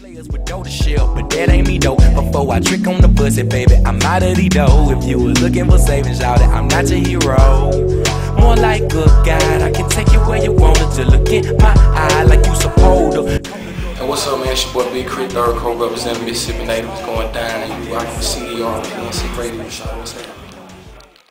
Players with dough to shell, but that ain't me though. Before I trick on the pussy, baby, I'm out of the dough. If you was looking for savings, shout it, I'm not your hero. More like good God, I can take you where you wanted to. Look in my eye like you supposed to. Hey, what's up, man? It's your boy BIGKRIT, third co-representing Mississippi Native. What's going down? And you rocking with CDR on PNC Radio. What's up?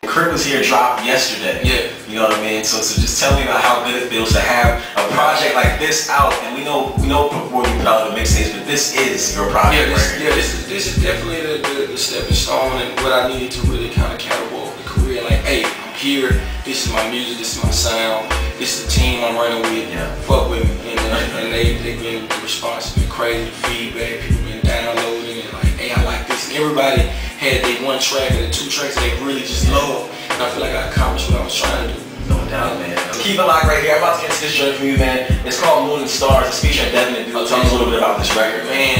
K.R.I.T was here, dropped yesterday. Yeah. You know what I mean? So just tell me about how good it feels to have a project like this out. And we know before you put out the mixtapes, but this is your project. This is definitely the stepping stone and what I needed to really kind of catapult the career. Like, hey, I'm here. This is my music. This is my sound. This is the team I'm running with. Yeah. Fuck with me. And they've been, the response has been crazy. The feedback, people been downloading and like, hey, I like this. And everybody had their one track or the two tracks they really just love. And I feel like I accomplished what I was trying to do. No doubt, man. Keep it locked right here. I'm about to get to this joint from you, man. It's called Moon and Stars. It's featuring Devin and Dude. Tell me a little bit about this record, man.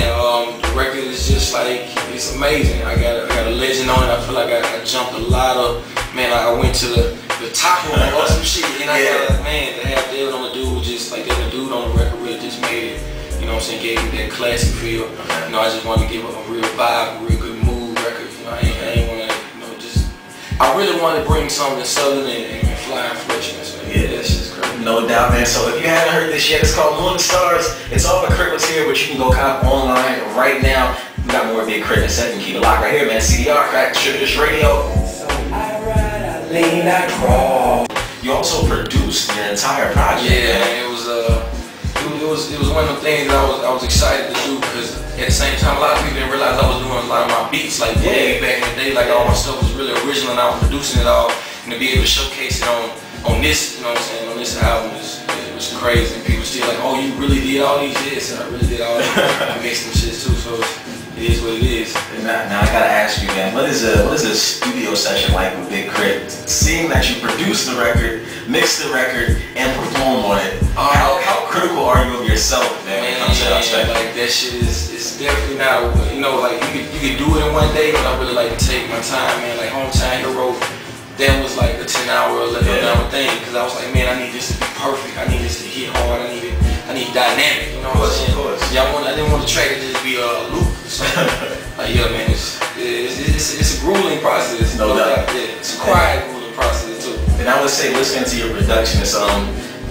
The record is just like, it's amazing. I got a legend on it. I feel like I jumped a lot of, man, I went to the top of some shit. And I got, man, to have Devin on the Dude, just like Devin Dude on the record really just made it, you know what I'm saying, gave me that classic feel. You know, I just wanted to give a real vibe, a real good mood record. You know, I ain't want to, you know, just, I really want to bring something southern and flying freshness. So yeah, that's just crazy. No doubt, man. So if you haven't heard this yet, it's called Moon and Stars. It's all the K.R.I.T was here, but you can go cop online right now. We got more BIGKRIT in a second. Keep it locked right here, man. CDR, K.R.I.T Distributors Radio. So I ride, I lean, I crawl. You also produced your entire project. Yeah, man. It was one of the things that I was excited to do because at the same time a lot of people didn't realize I was doing a lot of my beats like way back in the day. Like all my stuff was really original and I was producing it all, and to be able to showcase it on this, you know what I'm saying, on this album it was crazy. And people still like, oh, you really did all these hits, and I really did all these. I mixed some shit too, so it is what it is. Now I gotta ask you, man, what is a studio session like with BIGKRIT? Seeing that you produced the record, mixed the record, and performed on it, how critical are you of yourself, man? Like that shit is definitely not, you know, like you could do it in one day, but I really like to take my time, man. Like Hometown Hero, that was like a 10-hour or 11-hour thing, because I was like, man, I need this to be perfect. I need this to hit hard. I need dynamic, you know what I'm saying? Yeah, I didn't want the track to just be a loop. So, like, yeah, man, it's a grueling process. No doubt. Yeah, it's a quiet, grueling process too. And I would say, listening to your production, it's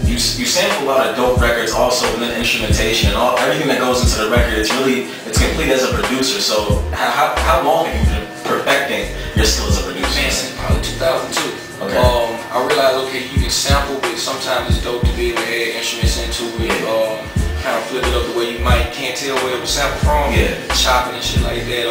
you sample a lot of dope records, also with the instrumentation and everything that goes into the record. It's complete as a producer. So how long have you been perfecting your skills as a producer? Man, since probably 2002. Okay. I realized, okay, you can sample, but sometimes it's dope to be able to add instruments into it. Kind of flip it up the way you can't tell where it was sampled from. Yeah. Chopping and shit like that.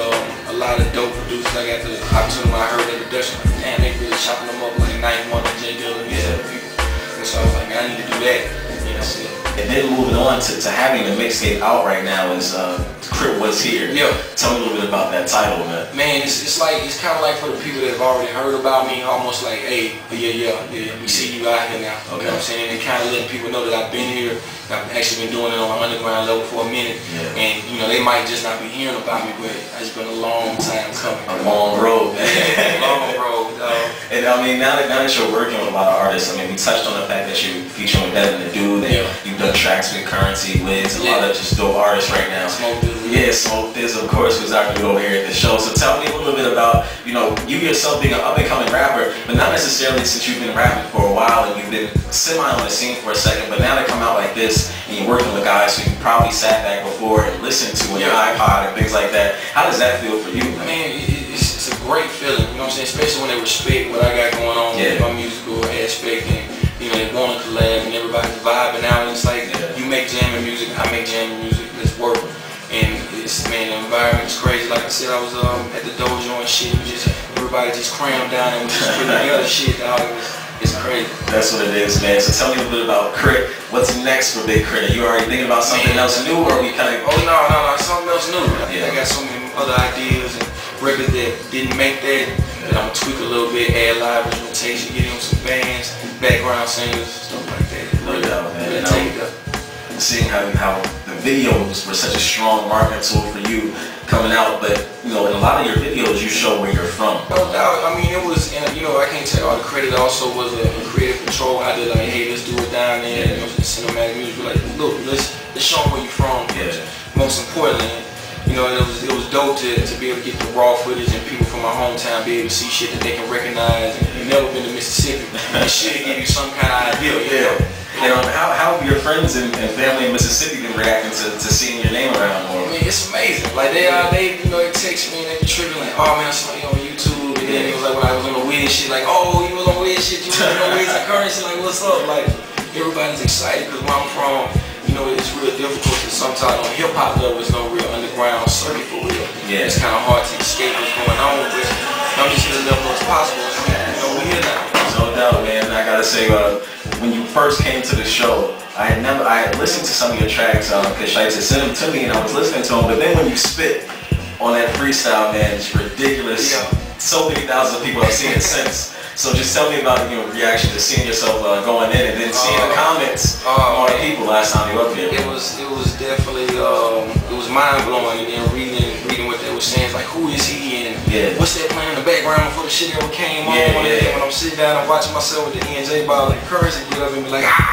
A lot of dope producers, I got the opportunity when I heard that production, like, damn, they really chopping them up like 91 and J Dilla and these other people. And so I was like, man, I need to do that. You know, so. And then moving on to having the mixtape out right now is K.R.I.T Was Here. Yeah. Tell me a little bit about that title, man. Man, it's kind of like for the people that have already heard about me, almost like, hey, yeah, we see you out here now. Okay. You know what I'm saying? And kind of letting people know that I've been here. I've actually been doing it on an underground level for a minute. Yeah. And, you know, they might just not be hearing about me, but it's been a long time coming. A long road, man. Long road, dog. And I mean, now that you're working with a lot of artists, I mean, we touched on the fact that you're featuring Devin the Dude, and you've done tracks with K.R.I.T, Wiz, a lot of just dope artists right now. Smoke Dizzle. Yeah, Smoke Dizzle, of course, who's our dude over here at the show. So tell me a little bit about, you know, you yourself being an up-and-coming rapper, but not necessarily since you've been rapping for a while and you've been semi on the scene for a second, but now to come out like this and you're working with guys who you probably sat back before and listened to on your iPod and things like that. How does that feel for you, man? I mean, it's a great feeling, you know what I'm saying? Especially when they respect what I got going on with my musical aspect, and you know, they want to collab and everybody's vibing out, and it's like, you make jamming music, I make jamming music, let's work. And it's, man, the environment is crazy. Like I said, I was at the dojo and shit, everybody just crammed down and we just putting together shit, dog. It's crazy. That's what it is, man. So tell me a little bit about K.R.I.T. What's next for BIGKRIT? Are you already thinking about something else new, or are we kind of? Oh no, something else new. I got so many other ideas and records that didn't make that I'm gonna tweak a little bit, add live instrumentation, get in some bands, background singers, stuff like that. No doubt, man. Really take it up. Seeing how the videos were such a strong marketing tool for you coming out, but you know, in a lot of your videos you show where you're from. No doubt. I mean, it was, you know, I can't take all the credit. Also was a creative control. I did like, hey, let's do it down there. You know, cinematic music. Like, look, let's show them where you're from. Yeah. most importantly, you know, it was dope to be able to get the raw footage and people from my hometown be able to see shit that they can recognize. And you've never been to Mississippi, it should give you some kind of idea. You know? And how have your friends and family in Mississippi been reacting to seeing your name around more? I mean, it's amazing. Like they you know, they text me and they be tripping like, oh man, I saw you on YouTube. And then it was like when I was on the weird shit, like, oh, you was on weird shit, you was on weird currency, like, what's up? Like, everybody's excited because where I'm from, you know, it's real difficult to sometimes on hip hop level, there's no real underground circuit for real. Yeah. It's kind of hard to escape what's going on, but I'm just here to level as possible. You know, we're here now. No doubt, man. I gotta say, when you first came to the show, I had listened to some of your tracks because K.R.I.T sent them to me and I was listening to them. But then when you spit on that freestyle, man, it's ridiculous. Yeah. So many thousands of people have seen it since. So just tell me about your reaction to seeing yourself going in and then seeing the comments on the people last time you were up here. It was definitely it was mind blowing, and then reading what they were saying. It's like, who is he and what's that playing in the background before the shit ever came on? And then when I'm sitting down and watching myself with the ENJ ball, like Currency get up and be like, ah!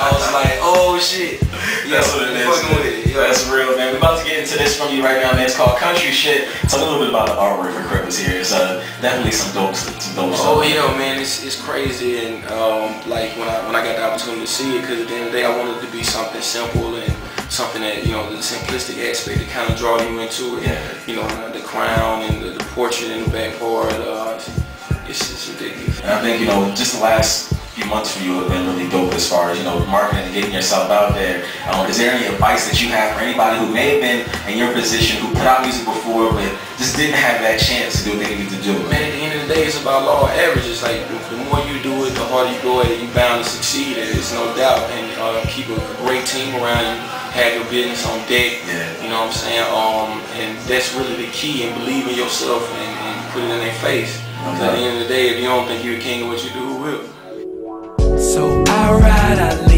I was like, oh shit. That's what it is. That's real, man. We're about to get into this from you right now, man. It's called Country Shit. Tell me a little bit about the artwork for K.R.I.T was here. It's definitely some dope stuff. Oh yeah, man, it's crazy, and like when I got the opportunity to see it, because at the end of the day I wanted it to be something simple and something that, you know, the simplistic aspect to kind of draw you into it. You know, the crown and the portrait in the back part, it's ridiculous. And I think, you know, just the last few months for you have been really dope as far as, you know, marketing and getting yourself out there. Is there any advice that you have for anybody who may have been in your position, who put out music before but just didn't have that chance to do what they need to do? Man, at the end of the day, it's about law of averages. Like, the more you do it, the harder you go at it, you're bound to succeed. There's no doubt. And keep a great team around you. Have your business on deck. You know what I'm saying? And that's really the key. And believe in yourself and put it in their face. At the end of the day, if you don't think you're a king of what you do, who will? So I ride, I live.